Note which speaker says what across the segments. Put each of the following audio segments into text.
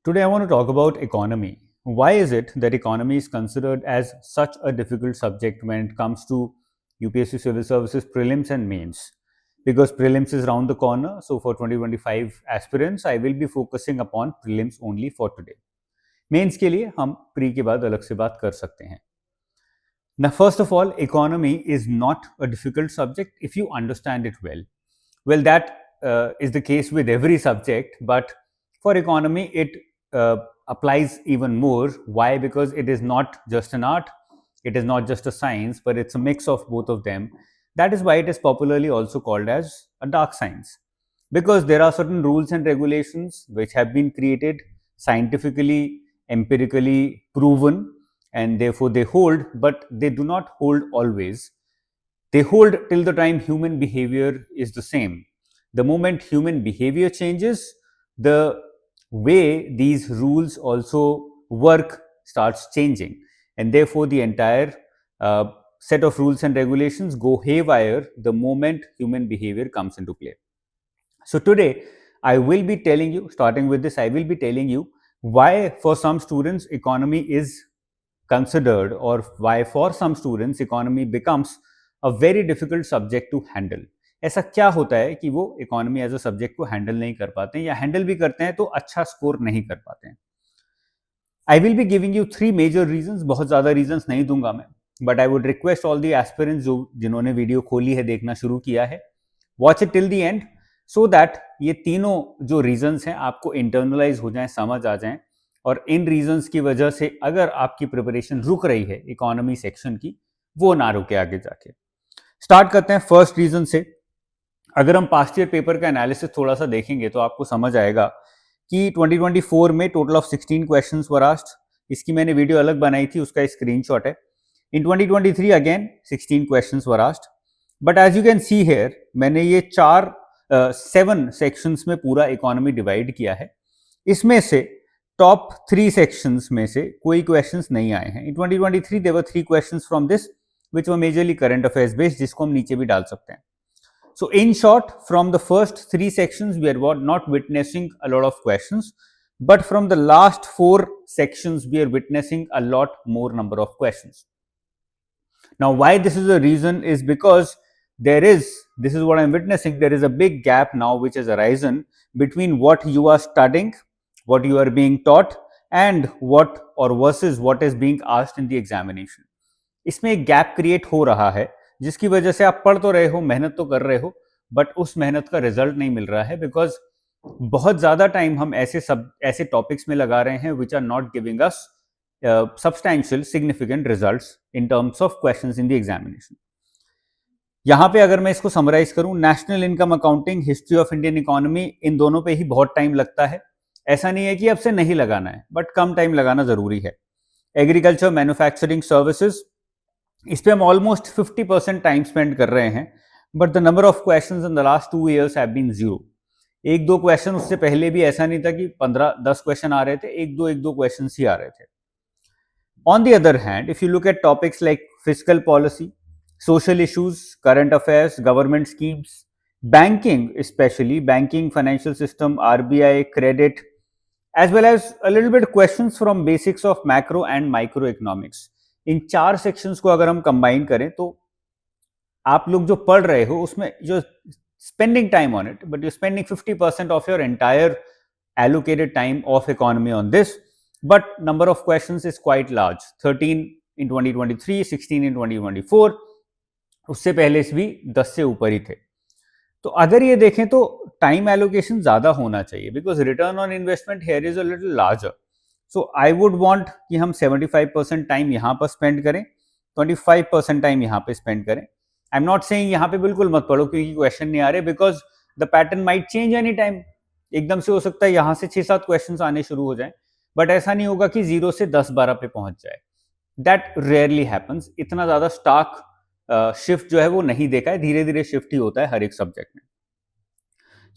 Speaker 1: Today, I want to talk about economy. Why is it that economy is considered as such a difficult subject when it comes to UPSC Civil Services prelims and mains? Because prelims is round the corner, so for 2025 aspirants, I will be focusing upon prelims only for today. Mains के लिए हम pre के बाद अलग से बात कर सकते हैं. Now, first of all, economy is not a difficult subject if you understand it well. Well, that is the case with every subject, but for economy, it applies even more. Why? Because it is not just an art, it is not just a science, but it's a mix of both of them. That is why it is popularly also called as a dark science, because there are certain rules and regulations which have been created, scientifically, empirically proven, and therefore they hold, but they do not hold always. They hold till the time human behavior is the same. The moment human behavior changes, the way these rules also work starts changing, and therefore the entire set of rules and regulations go haywire the moment human behavior comes into play. So today I will be telling you, starting with this, I will be telling you why for some students economy is considered, or why for some students economy becomes a very difficult subject to handle. ऐसा क्या होता है कि वो economy as a subject को handle नहीं कर पाते हैं, या हैंडल भी करते हैं तो अच्छा स्कोर नहीं कर पाते हैं. I will be giving you 3 major reasons. बहुत ज्यादा रीजंस नहीं दूंगा मैं, but I would request all the aspirants जिन्होंने वीडियो खोली है, देखना शुरू किया है, watch it till the end, so that ये तीनों जो रीजंस हैं आपको इंटरनलाइज हो जाएं, समझ आ जाएं, और इन रीजंस की वजह से अगर आपकी प्रिपरेशन रुक रही है इकोनॉमी सेक्शन की, वो ना रुके आगे जाके. स्टार्ट करते हैं फर्स्ट रीजन से. अगर हम पास्ट ईयर पेपर का एनालिसिस थोड़ा सा देखेंगे तो आपको समझ आएगा कि 2024 में total of 16 questions were asked. इसकी मैंने वीडियो अलग बनाई थी, उसका स्क्रीनशॉट है. In 2023 again 16 questions were asked, but as you can see here मैंने ये 7 सेक्शंस में पूरा इकोनॉमी डिवाइड किया है. इसमें से टॉप 3 सेक्शंस में से कोई क्वेश्चंस नहीं आए हैं. In 2023 there were 3 questions from this which were majorly current affairs based, जिसको हम नीचे भी डाल सकते हैं. So in short, from the first 3 sections, we are not witnessing a lot of questions, but from the last 4 sections, we are witnessing a lot more number of questions. Now, why this is a reason is because this is what I'm witnessing, there is a big gap now which has arisen between what you are studying, what you are being taught, and what or versus what is being asked in the examination. इसमें एक gap create हो रहा है, जिसकी वजह से आप पढ़ तो रहे हो, मेहनत तो कर रहे हो, बट उस मेहनत का रिजल्ट नहीं मिल रहा है, बिकॉज बहुत ज्यादा टाइम हम ऐसे टॉपिक्स में लगा रहे हैं which are not giving us substantial significant results in terms of questions in the examination. यहां पे अगर मैं इसको समराइज करूं, national income accounting, history of Indian economy, इन दोनों पे ही बहुत टाइम लगता है. ऐसा नहीं है कि अब से नहीं लगाना है, बट कम टाइम लगाना जरूरी है. एग्रीकल्चर, मैन्युफैक्चरिंग, सर्विसेज, इस पे हम ऑलमोस्ट 50% टाइम स्पेंड कर रहे हैं, but the number of questions in the last 2 years have been 0. 1-2 question उससे पहले भी ऐसा नहीं था कि 15-10 क्वेश्चन आ रहे थे, 1-2 क्वेश्चन ही आ रहे थे. On the other hand, if you look at topics like physical policy, social issues, current affairs, government schemes, banking, specially banking, financial system, RBI, credit, as well as a little bit questions from basics of macro and micro economics. In 4 sections को अगर हम combine करें तो आप लोग जो पढ़ रहे हो उसमें जो spending time on it, but you spending 50% of your entire allocated time of economy on this, but number of questions is quite large, 13 in 2023, 16 in 2024, उससे पहले से भी 10 से ऊपर ही थे. तो अगर ये देखें तो टाइम एलोकेशन ज्यादा होना चाहिए, because return on investment here is a little larger. So I would want कि हम 75% टाइम यहाँ पर स्पेंड करें, 25% टाइम यहाँ पे स्पेंड करें. आई एम नॉट सेइंग यहाँ पे बिल्कुल मत पढ़ो क्योंकि क्वेश्चन नहीं आ रहे, because the pattern might change any time. एकदम से हो सकता है यहाँ से 6-7 क्वेश्चन आने शुरू हो जाए, बट ऐसा नहीं होगा कि 0 से 10-12 पे पहुंच जाए. That rarely happens. इतना ज्यादा स्टार्क शिफ्ट जो है वो नहीं देखा है, धीरे धीरे शिफ्ट ही होता है हर एक सब्जेक्ट में.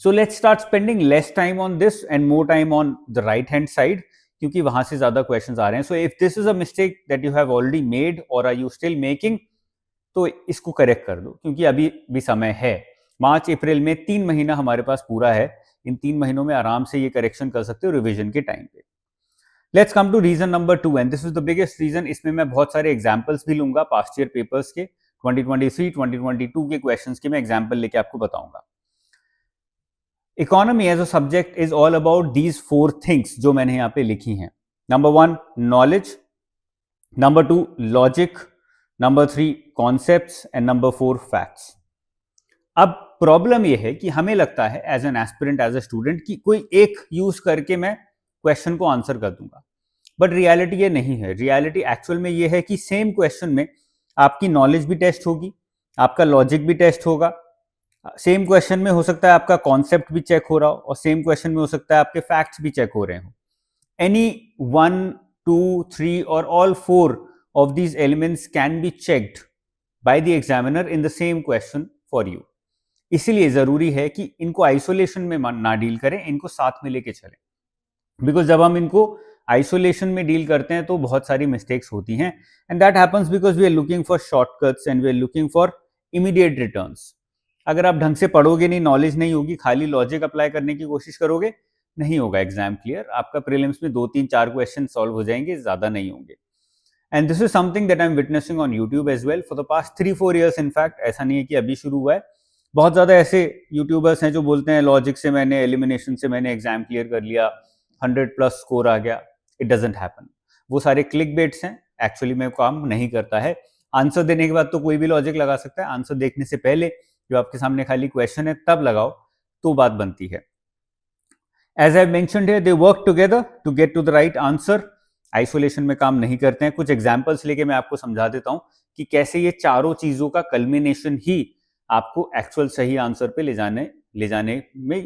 Speaker 1: So let's start spending less time on this and more time on the right hand side, क्योंकि वहां से ज्यादा क्वेश्चंस आ रहे हैं. So if this is a mistake that you have already made और आर यू स्टिल मेकिंग, तो इसको correct कर दो, क्योंकि अभी भी समय है. मार्च अप्रैल में 3 महीना हमारे पास पूरा है. इन 3 महीनों में आराम से ये करेक्शन कर सकते हो रिविजन के टाइम पे. Let's come to reason number 2 and this is the biggest reason. इसमें मैं बहुत सारे एग्जांपल्स भी लूंगा पास्ट ईयर पेपर्स के 2023 2022 के क्वेश्चंस के मैं एग्जांपल लेके आपको बताऊंगा. Economy as a subject is all about these 4 things जो मैंने यहां पे लिखी हैं. Number 1 knowledge, number 2 logic, number 3 concepts and number 4 facts. अब प्रॉब्लम यह है कि हमें लगता है as an aspirant as a student कि कोई एक यूज करके मैं क्वेश्चन को आंसर कर दूंगा, बट रियलिटी ये नहीं है. रियलिटी एक्चुअल में ये है कि सेम क्वेश्चन में आपकी नॉलेज भी टेस्ट होगी, आपका लॉजिक भी टेस्ट होगा, सेम क्वेश्चन में हो सकता है आपका कॉन्सेप्ट भी चेक हो रहा हो, और सेम क्वेश्चन में हो सकता है आपके फैक्ट्स भी चेक हो रहे हो. एनी 1 2 3 और all 4 of these elements can be checked by the examiner in the same question for you. इसीलिए जरूरी है कि इनको आइसोलेशन में ना डील करें, इनको साथ में लेके चलें. बिकॉज जब हम इनको आइसोलेशन में डील करते हैं तो बहुत सारी मिस्टेक्स होती हैं, and that happens because we are looking for shortcuts and we are looking for immediate returns. अगर आप ढंग से पढ़ोगे नहीं, नॉलेज नहीं होगी, खाली लॉजिक अप्लाई करने की कोशिश करोगे, नहीं होगा एग्जाम क्लियर. आपका प्रीलिम्स में 2 3 4 क्वेश्चन सॉल्व हो जाएंगे, ज्यादा नहीं होंगे. And this is something that I am witnessing on YouTube as well for the past 3-4 years. In fact ऐसा नहीं है कि अभी शुरू हुआ है. बहुत ज्यादा ऐसे यूट्यूबर्स हैं जो बोलते हैं लॉजिक से मैंने, एलिमिनेशन से मैंने एग्जाम क्लियर कर लिया, 100+ स्कोर आ गया. It doesn't happen. वो सारे क्लिक बेट्स हैं, एक्चुअली में काम नहीं करता है. आंसर देने के बाद तो कोई भी लॉजिक लगा सकता है, आंसर देखने से पहले जो आपके सामने खाली क्वेश्चन है तब लगाओ तो बात बनती है. As I mentioned here, they work together to get to the right answer. Isolation में काम नहीं करते हैं. कुछ एग्जांपल्स लेके मैं आपको समझा देता हूं कि कैसे ये चारों चीजों का कल्मिनेशन ही आपको एक्चुअल सही आंसर पे ले जाने में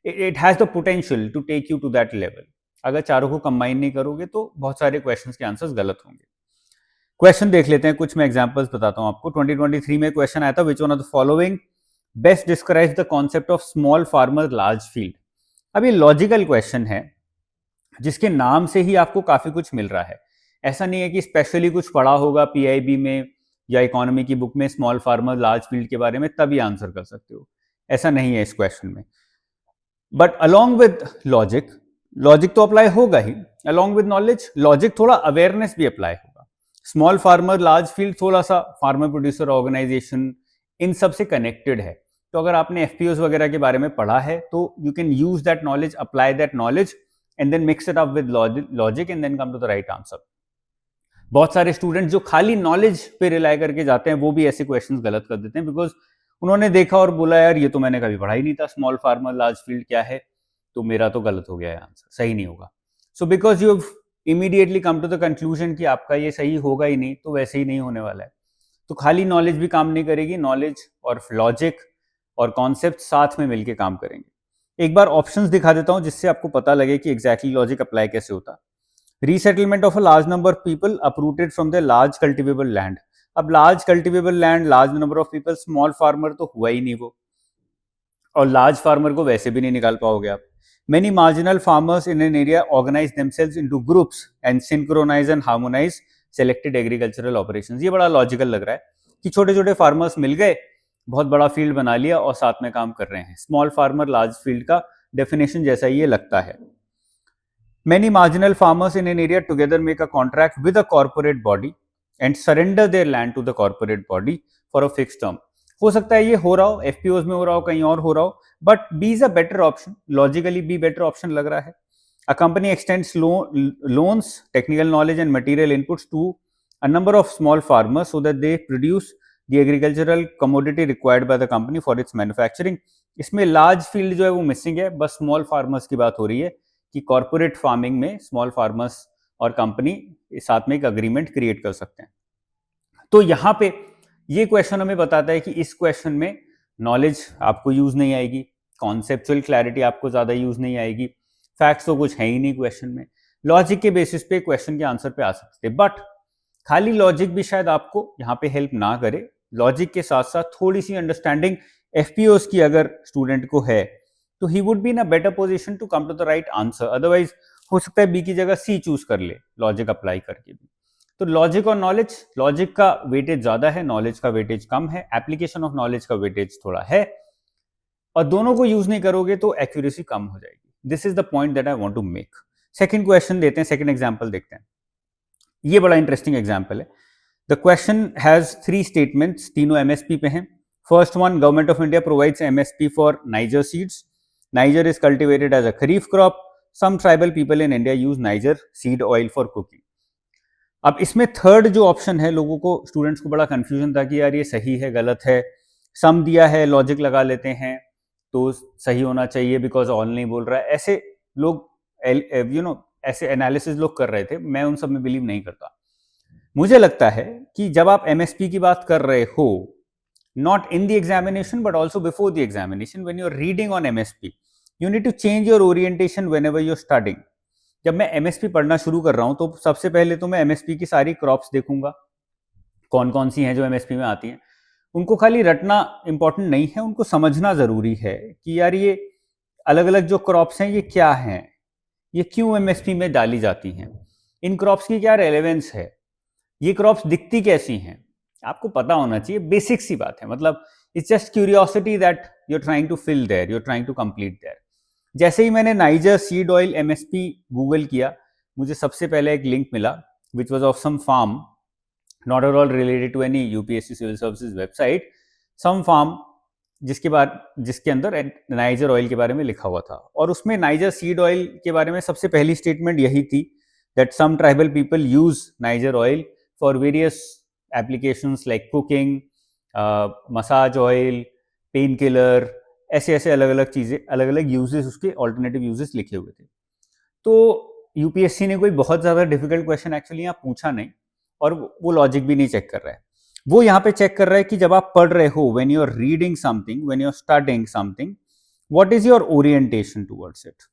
Speaker 1: it has the potential to take you to that level. अगर चारों को कंबाइन नहीं करोगे तो बहुत सारे क्वेश्चंस के आंसर्स गलत होंगे. क्वेश्चन देख लेते हैं, कुछ मैं एग्जांपल्स बताता हूं आपको. 2023 में क्वेश्चन आया था, which one of the following best describes the concept of small farmer large field. अब ये लॉजिकल क्वेश्चन है जिसके नाम से ही आपको काफी कुछ मिल रहा है. ऐसा नहीं है कि स्पेशली कुछ पढ़ा होगा पीआईबी में या इकोनॉमी की बुक में स्मॉल फार्मर लार्ज फील्ड के बारे में तभी आंसर कर सकते हो, ऐसा नहीं है इस क्वेश्चन में. But along with logic, logic तो अप्लाई होगा ही, अलॉन्ग विद नॉलेज लॉजिक थोड़ा अवेयरनेस भी अप्लाई होगा. स्मॉल फार्मर लार्ज फील्ड थोड़ा सा फार्मर प्रोड्यूसर ऑर्गेनाइजेशन इन सब से कनेक्टेड है. तो अगर आपने एफपीओ वगैरह के बारे में पढ़ा है तो you can use that knowledge, apply that knowledge and then mix it up with logic and then come to the right answer. बहुत सारे स्टूडेंट जो खाली नॉलेज पे रिलाई करके जाते हैं वो भी ऐसे क्वेश्चंस गलत कर देते हैं, बिकॉज उन्होंने देखा और बोला यार ये तो मैंने कभी पढ़ा ही नहीं था, स्मॉल फार्मर लार्ज फील्ड क्या है, तो मेरा तो गलत हो गया है, आंसर सही नहीं होगा. So because you immediately come to the conclusion कि आपका ये सही होगा ही नहीं, तो वैसे ही नहीं होने वाला है. तो खाली नॉलेज भी काम नहीं करेगी, नॉलेज और लॉजिक और कॉन्सेप्ट साथ में मिलकर काम करेंगे. एक बार ऑप्शंस दिखा देता हूं जिससे आपको पता लगे कि एग्जैक्टली लॉजिक अप्लाई कैसे होता. Resettlement of a large number of people uprooted from the large cultivable land. अब large cultivable land, large number of people, small farmer तो हुआ ही नहीं वो, और लार्ज फार्मर को वैसे भी नहीं निकाल पाओगे आप. Many marginal farmers in an area organise themselves into groups and synchronise and harmonise selected agricultural operations. ये बड़ा लॉजिकल लग रहा है कि छोटे छोटे फार्मर्स मिल गए, बहुत बड़ा फील्ड बना लिया और साथ में काम कर रहे हैं. स्मॉल फार्मर लार्ज फील्ड का डेफिनेशन जैसा ये लगता है. Many marginal farmers in an area together make a contract with a corporate body and surrender their land to the corporate body for a fixed term. हो सकता है ये हो रहा हो, एफपीओज में हो रहा हो, कहीं और हो रहा हो, but B is a better option. Logically B better option लग रहा है. A company extends loans, technical knowledge and material inputs to a number of small farmers so that they produce the agricultural commodity required by the company for its manufacturing. इसमें large field जो है वो missing है, बस small farmers की बात हो रही है कि कॉर्पोरेट फार्मिंग में स्मॉल फार्मर्स और कंपनी साथ में एक अग्रीमेंट क्रिएट कर सकते हैं. तो यहाँ पे ये क्वेश्चन हमें बताता है कि इस क्वेश्चन में नॉलेज आपको यूज नहीं आएगी, कॉन्सेप्चुअल क्लैरिटी आपको ज्यादा यूज नहीं आएगी, फैक्ट्स तो कुछ है ही नहीं क्वेश्चन में. लॉजिक के बेसिस पे क्वेश्चन के आंसर पे आ सकते हैं, बट खाली लॉजिक भी शायद आपको यहाँ पे हेल्प ना करे. लॉजिक के साथ साथ थोड़ी सी अंडरस्टैंडिंग एफपीओस की अगर स्टूडेंट को है तो ही would be in a better position to come to the right answer. Otherwise हो सकता है बी की जगह सी चूज कर ले लॉजिक अप्लाई करके भी. तो लॉजिक और नॉलेज, लॉजिक का वेटेज ज्यादा है, नॉलेज का वेटेज कम है, एप्लीकेशन ऑफ नॉलेज का वेटेज थोड़ा है, और दोनों को यूज नहीं करोगे तो एक्यूरेसी कम हो जाएगी. This is the point that I want to make. Second question देते हैं, सेकंड एग्जांपल देखते हैं। ये बड़ा इंटरेस्टिंग एग्जांपल है। द क्वेश्चन हैज 3 स्टेटमेंट्स, तीनों एमएसपी पे हैं। First one, government of India provides MSP for niger seeds. Niger is cultivated as a kharif crop. Some tribal people in India use niger seed oil for cooking. अब इसमें third जो option है, लोगों को, students को बड़ा कंफ्यूजन था कि यार ये सही है गलत है। सम दिया है, लॉजिक लगा लेते हैं तो सही होना चाहिए बिकॉज ऑल नहीं बोल रहा है। ऐसे लोग ऐसे एनालिसिस लोग कर रहे थे, मैं उन सब में बिलीव नहीं करता। मुझे लगता है कि जब आप एमएसपी की बात कर रहे हो, not in the examination but also before the examination, when you are reading on MSP, you need to change your orientation whenever you are studying. जब मैं एमएसपी पढ़ना शुरू कर रहा हूं तो सबसे पहले तो मैं एमएसपी की सारी क्रॉप्स देखूंगा, कौन कौन सी हैं जो एमएसपी में आती हैं। उनको खाली रटना इंपॉर्टेंट नहीं है, उनको समझना जरूरी है कि यार ये अलग अलग जो क्रॉप्स हैं ये क्या हैं, ये क्यों एमएसपी में डाली जाती हैं, इन क्रॉप्स की क्या रेलेवेंस है, ये क्रॉप्स दिखती कैसी हैं, आपको पता होना चाहिए। बेसिक सी बात है, मतलब it's just curiosity that you are trying to fill there, you are trying to complete there. जैसे ही मैंने niger seed oil MSP Google किया, मुझे सबसे पहले एक लिंक मिला which was of some farm, not at all related to any UPSC civil services website, some farm जिसके अंदर नाइजर ऑयल के बारे में लिखा हुआ था। और उसमें नाइजर सीड ऑयल के बारे में सबसे पहली स्टेटमेंट यही थी that some tribal people use niger oil for various applications like cooking, massage oil, pain killer, ऐसे ऐसे अलग अलग चीजें, अलग अलग यूजेस, उसके ऑल्टरनेटिव यूजेस लिखे हुए थे। तो यूपीएससी ने कोई बहुत ज्यादा डिफिकल्ट क्वेश्चन एक्चुअली यहाँ पूछा नहीं, और वो लॉजिक भी नहीं चेक कर रहा है। वो यहाँ पे चेक कर रहा है कि जब आप पढ़ रहे हो, when you are reading something, when you are studying something, what is your orientation towards it.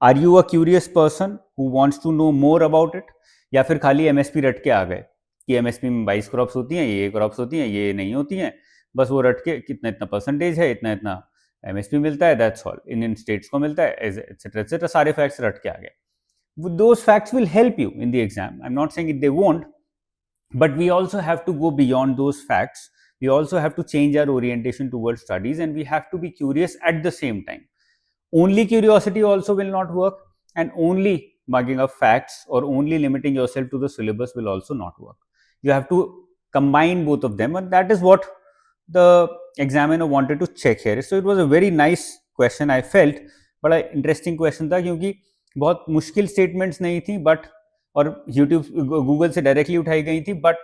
Speaker 1: Are you a curious person who wants to know more about it, या फिर खाली एमएसपी रट के आ गए कि एमएसपी में 22 क्रॉप्स होती हैं, ये क्रॉप्स होती हैं, ये नहीं होती हैं, बस वो रट के कितना इतना परसेंटेज है, इतना इतना एमएसपी मिलता है, दैट्स ऑल, इन स्टेट्स को मिलता है, एटसेट्रा एटसेट्रा, सारे फैक्ट्स रट के आ गए। Those facts will help you in the exam. I'm not saying they won't, but we also have to go beyond those facts. We also have to change our orientation towards studies, and we have to be curious at the same time. Only curiosity also will not work, and only mugging up facts or only limiting yourself to the syllabus will also not work. You have to combine both of them, and that is what the examiner wanted to check here. So it was a very nice question, I felt. बड़ा interesting question था, क्योंकि बहुत मुश्किल statements नहीं थी, but, और YouTube Google से directly उठाई गई थी, but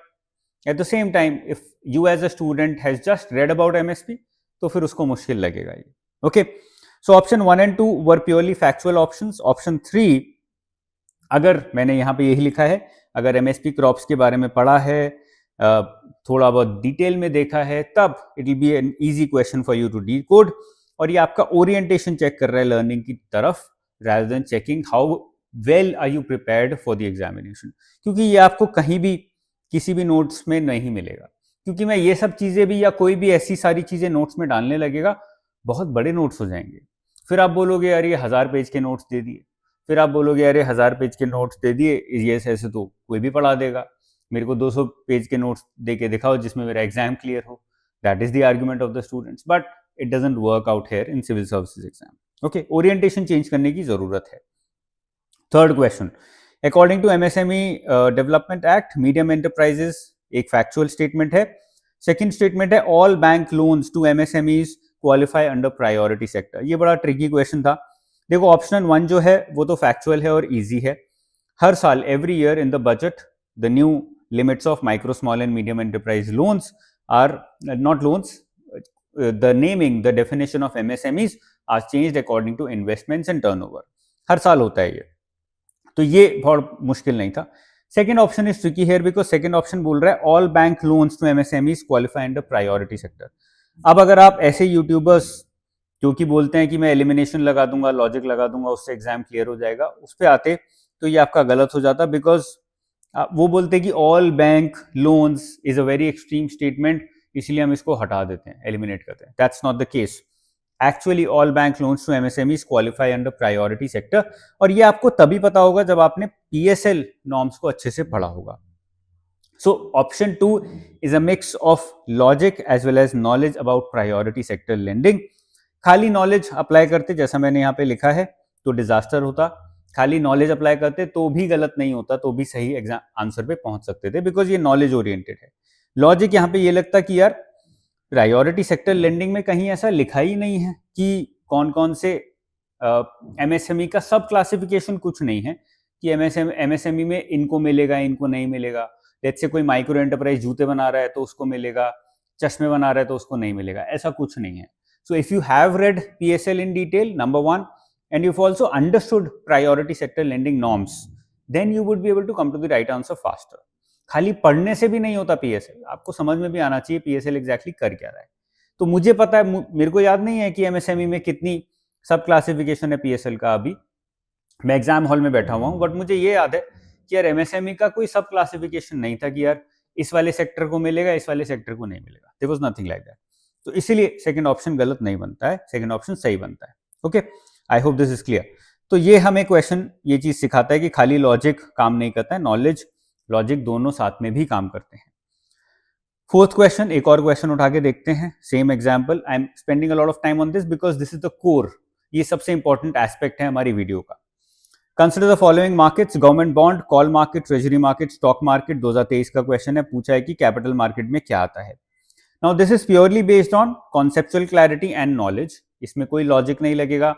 Speaker 1: at the same time if you as a student has just read about MSP तो फिर उसको मुश्किल लगेगा ये। Okay, so option 1 and 2 were purely factual options. Option 3, अगर मैंने यहाँ पे यही लिखा है, अगर एमएसपी क्रॉप्स के बारे में पढ़ा है, थोड़ा बहुत डिटेल में देखा है, तब it will be an easy question for you to decode, और ये आपका ओरिएंटेशन चेक कर रहा है लर्निंग की तरफ, rather than checking how well are you prepared for the examination। क्योंकि ये आपको कहीं भी किसी भी नोट्स में नहीं मिलेगा, क्योंकि मैं ये सब चीजें भी या कोई भी ऐसी सारी चीजें नोट्स में डालने लगेगा, बहुत बड़े नोट्स हो जाएंगे। फिर आप बोलोगे यार ये 1000 पेज के नोट्स दे दिए, फिर आप बोलोगे यार ये 1000 पेज के नोट्स दे दिए, ये ऐसे तो कोई भी पढ़ा देगा, मेरे को 200 पेज के नोट्स दे के दिखाओ जिसमें मेरा एग्जाम क्लियर हो। That is the argument of the students, but it doesn't work out here in civil services exam. Okay, orientation change करने की जरूरत है। Third question, according to MSME development act, medium enterprises एक factual statement है। Second statement है, all bank loans to MSMEs qualify under priority sector. ये बड़ा tricky question था। देखो, ऑप्शन 1 जो है वो तो फैक्चुअल है और इजी है। हर साल, every year in the budget, the new limits of micro, small and medium enterprise loans are not loans, the naming, the definition of MSMEs are changed according to investments and turnover। हर साल होता है ये, तो ये बहुत मुश्किल नहीं था। Second option is tricky here because second option बोल रहा है all bank loans to MSMEs qualify under priority sector. अब अगर आप ऐसे यूट्यूबर्स जो कि बोलते हैं कि मैं एलिमिनेशन लगा दूंगा, लॉजिक लगा दूंगा, उससे एग्जाम क्लियर हो जाएगा, उस पर आते तो ये आपका गलत हो जाता, बिकॉज वो बोलते हैं कि all bank loans is a very extreme statement, इसलिए हम इसको हटा देते हैं, एलिमिनेट करते हैं। That's not the case. Actually all bank loans to MSMEs qualify under priority sector, और ये आपको तभी पता होगा जब आपने पीएसएल नॉर्म्स को अच्छे से पढ़ा होगा। So option 2 is a mix of logic as well as knowledge about priority sector lending. खाली नॉलेज अप्लाई करते जैसा मैंने यहाँ पे लिखा है तो डिजास्टर होता, खाली नॉलेज अप्लाई करते तो भी गलत नहीं होता, तो भी सही एग्जाम आंसर पे पहुंच सकते थे, बिकॉज ये नॉलेज ओरिएंटेड है। लॉजिक यहाँ पे ये लगता कि यार प्रायोरिटी सेक्टर लेंडिंग में कहीं ऐसा लिखा ही नहीं है कि कौन कौन से एमएसएमई का सब क्लासिफिकेशन कुछ नहीं है कि एमएसएमई में इनको मिलेगा, इनको नहीं मिलेगा। लेट्स से कोई माइक्रो एंटरप्राइज जूते बना रहा है तो उसको मिलेगा, चश्मे बना रहा है तो उसको नहीं मिलेगा, ऐसा कुछ नहीं है। So if you have read PSL in detail, number one, and you've also understood priority sector lending norms, then you would be able to come to the right answer faster. खाली पढ़ने से भी नहीं होता पीएसएल, आपको समझ में भी आना चाहिए पीएसएल एग्जैक्टली कर क्या रहा है। तो मुझे पता है, मेरे को याद नहीं है कि एमएसएमई में कितनी सब क्लासिफिकेशन है पीएसएल का। अभी मैं एग्जाम हॉल में बैठा हुआ हूँ, बट मुझे ये याद है कि यार एमएसएमई का कोई सब क्लासिफिकेशन नहीं था कि यार इस वाले सेक्टर को मिलेगा, इस वाले सेक्टर को नहीं मिलेगा। There was nothing like that. तो इसीलिए सेकंड ऑप्शन गलत नहीं बनता है, सेकंड ऑप्शन सही बनता है। Okay, I hope this is clear. तो ये हमें क्वेश्चन ये चीज सिखाता है कि खाली लॉजिक काम नहीं करता है, नॉलेज लॉजिक दोनों साथ में भी काम करते हैं। फोर्थ क्वेश्चन, एक और क्वेश्चन उठा के देखते हैं, same example. I am spending a lot of time on this because this is the core, ये सबसे इंपॉर्टेंट एस्पेक्ट है हमारी वीडियो का। Consider the following markets, government bond, call market, treasury market, stock market. 2023 का question है, पूछा है कि कैपिटल मार्केट में क्या आता है। Now this is purely based on conceptual clarity and knowledge. इसमें कोई लॉजिक नहीं लगेगा,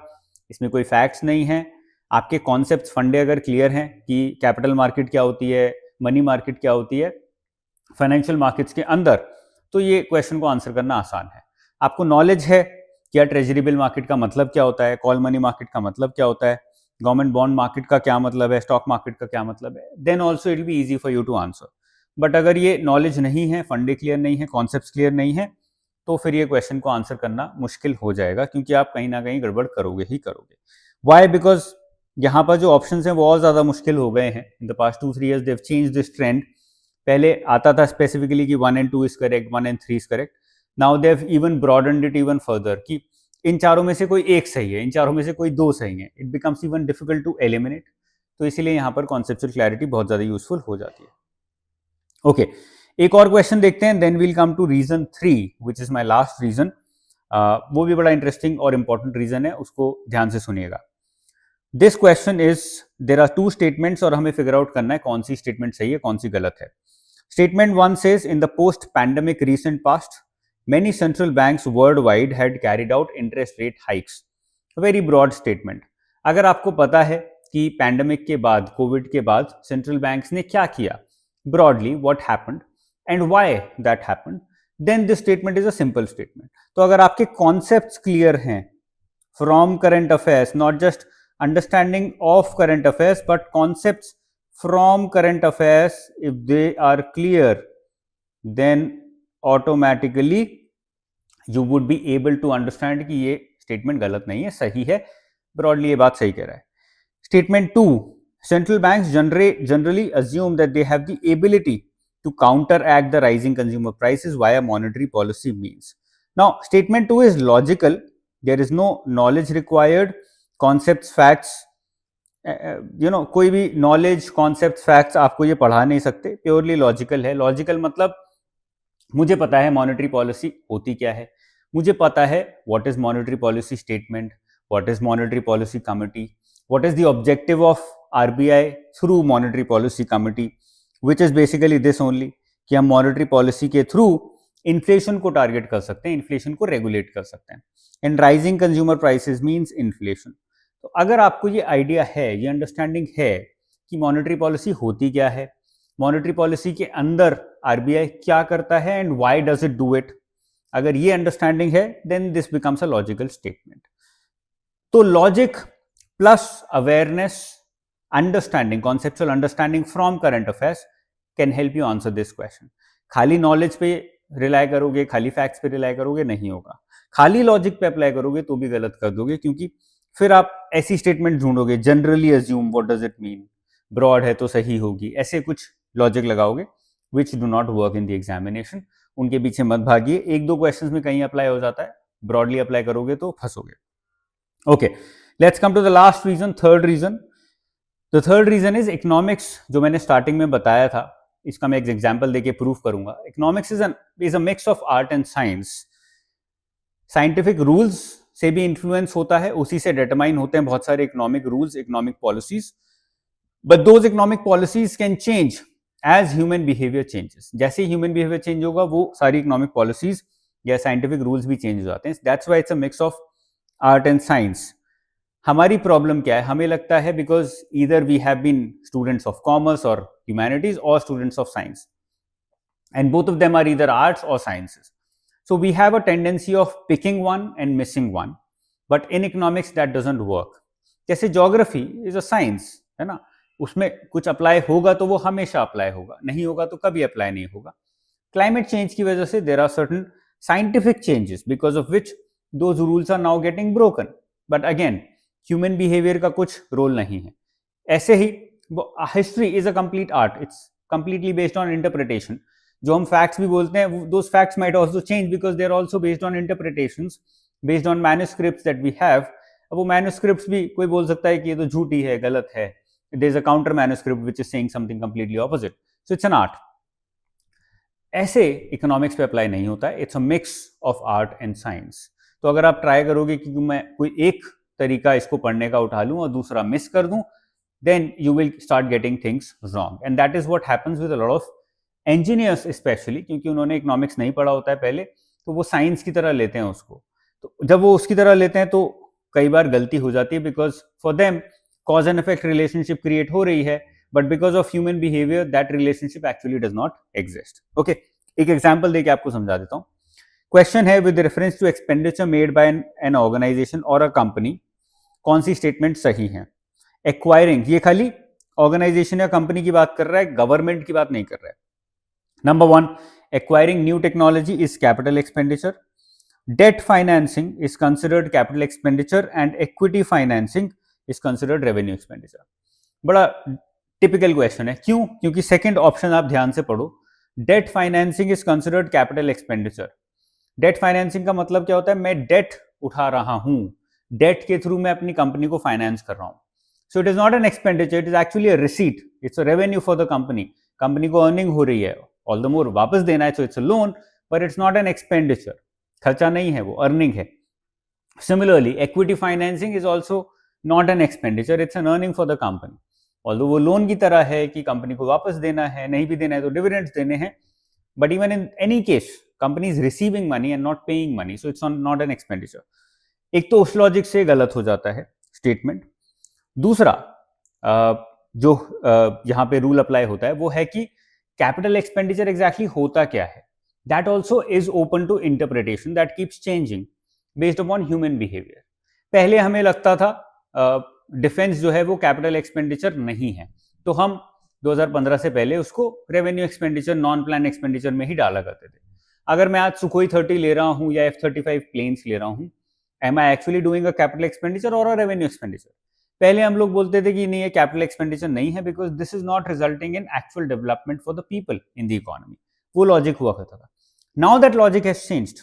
Speaker 1: इसमें कोई फैक्ट्स नहीं है। आपके कॉन्सेप्ट फंडे अगर क्लियर हैं कि कैपिटल मार्केट क्या होती है, मनी मार्केट क्या होती है फाइनेंशियल मार्केट्स के अंदर, तो ये क्वेश्चन को आंसर करना आसान है। आपको नॉलेज है क्या ट्रेजरी बिल मार्केट का मतलब क्या होता है, कॉल मनी मार्केट का मतलब क्या होता है, गवर्नमेंट बॉन्ड मार्केट का क्या मतलब है, स्टॉक मार्केट का क्या मतलब है, then also it will be easy for you to answer. But अगर ये नॉलेज नहीं है, फंडे क्लियर नहीं है, कॉन्सेप्ट क्लियर नहीं है, तो फिर ये क्वेश्चन को आंसर करना मुश्किल हो जाएगा, क्योंकि आप कहीं ना कहीं गड़बड़ करोगे ही करोगे। वाई? बिकॉज यहाँ पर जो ऑप्शन हैं वो और ज्यादा मुश्किल हो गए हैं। In the past 2-3 years they've change this trend. पहले आता था स्पेसिफिकली कि 1 and 2 is correct, 1 and 3 is correct. Now they've even broadened it even further कि इन चारों में से कोई एक सही है, इन चारों में से कोई दो सही है। It becomes even difficult to eliminate. तो इसीलिए यहाँ पर कॉन्सेप्चुअल क्लैरिटी बहुत ज्यादा यूजफुल हो जाती है। ओके, एक और क्वेश्चन देखते हैं, then we'll come to reason 3 which is my last reason. वो भी बड़ा इंटरेस्टिंग और इंपॉर्टेंट रीजन है, उसको ध्यान से सुनिएगा। This question is, there are 2 statements और हमें फिगर आउट करना है कौन सी स्टेटमेंट सही है, कौन सी गलत है। Statement 1 says in the post pandemic recent past many central banks worldwide had carried out interest rate hikes. A very broad statement. अगर आपको पता है कि पैंडेमिक के बाद, कोविड के बाद सेंट्रल बैंक्स ने क्या किया, broadly what happened and why that happened, then this statement is a simple statement. तो अगर आपके कॉन्सेप्ट्स क्लियर हैं from current affairs, not just understanding of current affairs but concepts from current affairs, if they are clear, then automatically you would be able to understand कि ये statement गलत नहीं है, सही है। broadly ये बात सही कह रहा है। statement 2, central banks generally assume that they have the ability to counteract the rising consumer prices via monetary policy means. Now statement 2 is logical, there is no knowledge required, concepts, facts, कोई भी knowledge, concept, facts आपको ये पढ़ा नहीं सकते, purely logical है। Logical मतलब मुझे पता है मॉनेटरी पॉलिसी होती क्या है, मुझे पता है what is monetary policy statement, what is monetary policy committee, what is the objective of RBI through monetary policy committee, which is basically this only कि हम मॉनेटरी पॉलिसी के थ्रू इन्फ्लेशन को टारगेट कर सकते हैं, इन्फ्लेशन को regulate कर सकते हैं। And rising consumer prices means inflation. तो अगर आपको ये आइडिया है, ये अंडरस्टैंडिंग है कि मॉनेटरी पॉलिसी होती क्या है, मॉनेटरी पॉलिसी के अंदर आरबीआई क्या करता है and why does it do it, अगर ये अंडरस्टैंडिंग है, then this becomes a logical statement. तो logic plus awareness, understanding, conceptual understanding from current affairs can help you answer this question. खाली नॉलेज पे रिलाई करोगे, खाली फैक्ट्स पे rely करोगे, नहीं होगा। खाली लॉजिक पे अप्लाई करोगे तो भी गलत कर दोगे, क्योंकि फिर आप ऐसी स्टेटमेंट ढूंढोगे, generally assume, what does it mean, broad है तो सही होगी, ऐसे कुछ लॉजिक लगाओगे which do not work in the examination. उनके पीछे मत भागिए, 1-2 क्वेश्चंस में कहीं अप्लाई हो जाता है, ब्रॉडली अप्लाई करोगे तो फंसोगे। Okay, let's come to the last reason, third reason. The third reason is economics, जो मैंने स्टार्टिंग में बताया था, इसका मैं एक एग्जाम्पल देके प्रूव करूंगा। Economics is a mix of art and science. Scientific rules, से भी इन्फ्लुएंस होता है, उसी से डिटरमाइन होते हैं बहुत सारे economic rules, economic policies, but those economic policies can change as human behaviour changes. जैसे ह्यूमन बिहेवियर चेंज होगा वो सारी इकोनॉमिक पॉलिसीज या साइंटिफिक रूल्स भी चेंज हो जाते हैं। That's why it's a mix of art and science. हमारी प्रॉब्लम क्या है, हमें लगता है because either we have been students of commerce और ह्यूमैनिटीज और students of science, and both of them are either arts or sciences. So we have a tendency of picking one and missing one, but in economics that doesn't work. जैसे geography is a science, है ना, उसमें कुछ apply होगा तो वो हमेशा apply होगा, नहीं होगा तो कभी अप्लाई नहीं होगा। क्लाइमेट चेंज की वजह से there are certain scientific changes because of which those rules are now getting broken, but again human behavior का कुछ रोल नहीं है। ऐसे ही history is a complete art, it's completely based on interpretation. जो हम फैक्ट्स भी बोलते हैं, those facts might also change because they are also based on interpretations, based on manuscripts that we have. अब वो manuscripts भी कोई बोल सकता है कि ये तो झूठी है, गलत है, there is a counter manuscript which is saying something completely opposite, so it's an art. ऐसे इकोनॉमिक्स पे अप्लाई नहीं होता है, it's a mix of art and science. तो अगर आप ट्राई करोगे कि मैं कोई एक तरीका इसको पढ़ने का उठा लूं और दूसरा मिस कर दूं, then you will start getting things wrong, and that is what happens with a lot of engineers especially, क्योंकि उन्होंने इकोनॉमिक्स नहीं पढ़ा होता है पहले, तो वो साइंस की तरह लेते हैं उसको। तो जब वो उसकी तरह लेते हैं तो कई बार गलती हो जाती है, because for them cause and effect relationship create हो रही है, but because of human behaviour that relationship actually does not exist. Okay, एक एग्जाम्पल देके आपको समझा देता हूँ। क्वेश्चन है with reference to expenditure made by an organisation और अ कंपनी, कौन सी स्टेटमेंट सही है? एक्वायरिंग, ये खाली ऑर्गेनाइजेशन या कंपनी की बात कर रहा है, गवर्नमेंट की बात नहीं कर रहा है। Number 1, acquiring new technology is capital expenditure. Debt financing is considered capital expenditure and equity financing is considered revenue expenditure. बड़ा टिपिकल क्वेश्चन है, क्यों? क्योंकि सेकंड ऑप्शन आप ध्यान से पढ़ो, debt financing is considered capital expenditure. Debt financing का मतलब क्या होता है? मैं डेट उठा रहा हूं, डेट के थ्रू मैं अपनी कंपनी को फाइनेंस कर रहा हूं। So it is not an expenditure, it is actually a receipt, it's a revenue for the company. Company को अर्निंग हो रही है, ऑल द मोर वापस देना है, so it's a loan, but it's not an expenditure, खर्चा नहीं है, वो अर्निंग है। Similarly equity financing is also not an expenditure, it's an earning for the company, although वो लोन की तरह है कि कंपनी को वापस देना है, नहीं भी देना है तो डिविडेंड्स देने हैं, but even in any case company is receiving money and not paying money, so it's not an expenditure. एक तो उस लॉजिक से गलत हो जाता है स्टेटमेंट। दूसरा जो यहाँ पे रूल अप्लाई होता है वो है कि कैपिटल एक्सपेंडिचर एग्जैक्टली होता क्या है, that also is open to interpretation, that keeps changing based upon human behaviour. पहले हमें लगता था डिफेंस जो है वो कैपिटल एक्सपेंडिचर नहीं है, तो हम 2015 से पहले उसको revenue expenditure, non plan expenditure में ही डाला करते थे। अगर मैं आज सुखोई 30 ले रहा हूं या F-35 प्लेन्स ले रहा हूं, am I actually doing a capital expenditure और अ रेवेन्यू एक्सपेंडिचर? पहले हम लोग बोलते थे कि नहीं, ये कैपिटल एक्सपेंडिचर नहीं है because this is not resulting in actual development for the people in the economy. वो लॉजिक हुआ करता था। Now that logic has changed.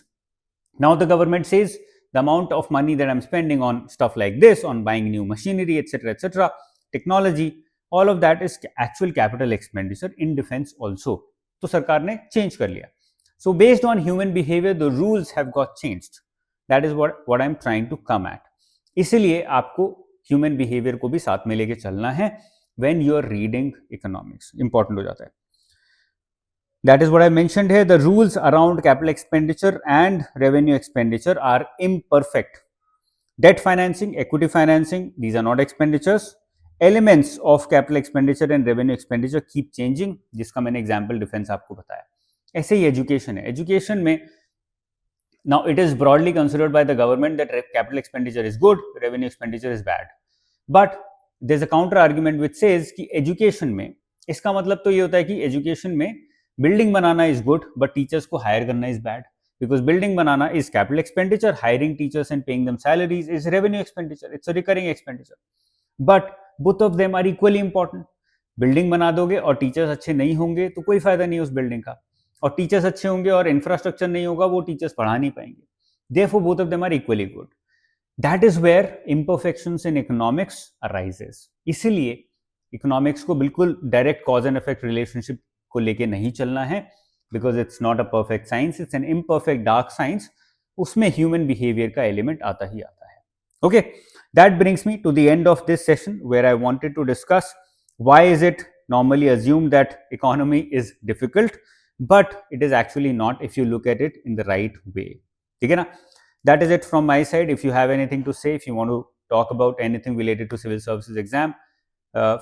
Speaker 1: Now the government says the amount of money that I'm spending on stuff like this, on buying new machinery, etc., technology, all of that is actual capital expenditure in defense also. तो सरकार ने change कर लिया. So based on human behavior, the rules have got changed. That is what I'm trying to come at. इसलिए आपको human behavior को भी साथ में लेके चलना है when you are reading economics. Important हो जाता है. That is what I mentioned here. The rules around capital expenditure and revenue expenditure are imperfect. Debt financing, equity financing, these are not expenditures. Elements of capital expenditure and revenue expenditure keep changing, जिसका मैंने example defense आपको बताया। ऐसे ही education है। Education में now it is broadly considered by the government that capital expenditure is good, revenue expenditure is bad. But there's a counter argument which says कि education में, इसका मतलब तो ये होता है कि education में बिल्डिंग बनाना इज गुड बट टीचर्स को हायर करना इज बैड, बिकॉज बिल्डिंग बनाना is capital expenditure, hiring teachers and paying them salaries is revenue expenditure, it's a recurring expenditure, but both of them are equally important. Building बना दोगे और teachers अच्छे नहीं होंगे तो कोई फायदा नहीं उस बिल्डिंग का, और टीचर्स अच्छे होंगे और इंफ्रास्ट्रक्चर नहीं होगा, वो टीचर्स पढ़ा नहीं पाएंगे। Therefore both of them are equally good. That is where imperfections in economics arises. इसीलिए इकोनॉमिक्स को बिल्कुल direct cause and effect relationship को लेके नहीं चलना है, because it's not a perfect science, it's an imperfect dark science. उसमें human behaviour का एलिमेंट आता ही आता है. Okay, that brings me to the end of this session where I wanted to discuss why is it normally assumed that economy is difficult, but it is actually not if you look at it in the right way. ठीक है ना? That is it from my side. If you have anything to say, if you want to talk about anything related to civil services exam,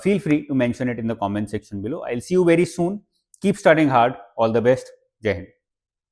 Speaker 1: feel free to mention it in the comment section below. I'll see you very soon. Keep studying hard. All the best. Jai Hind.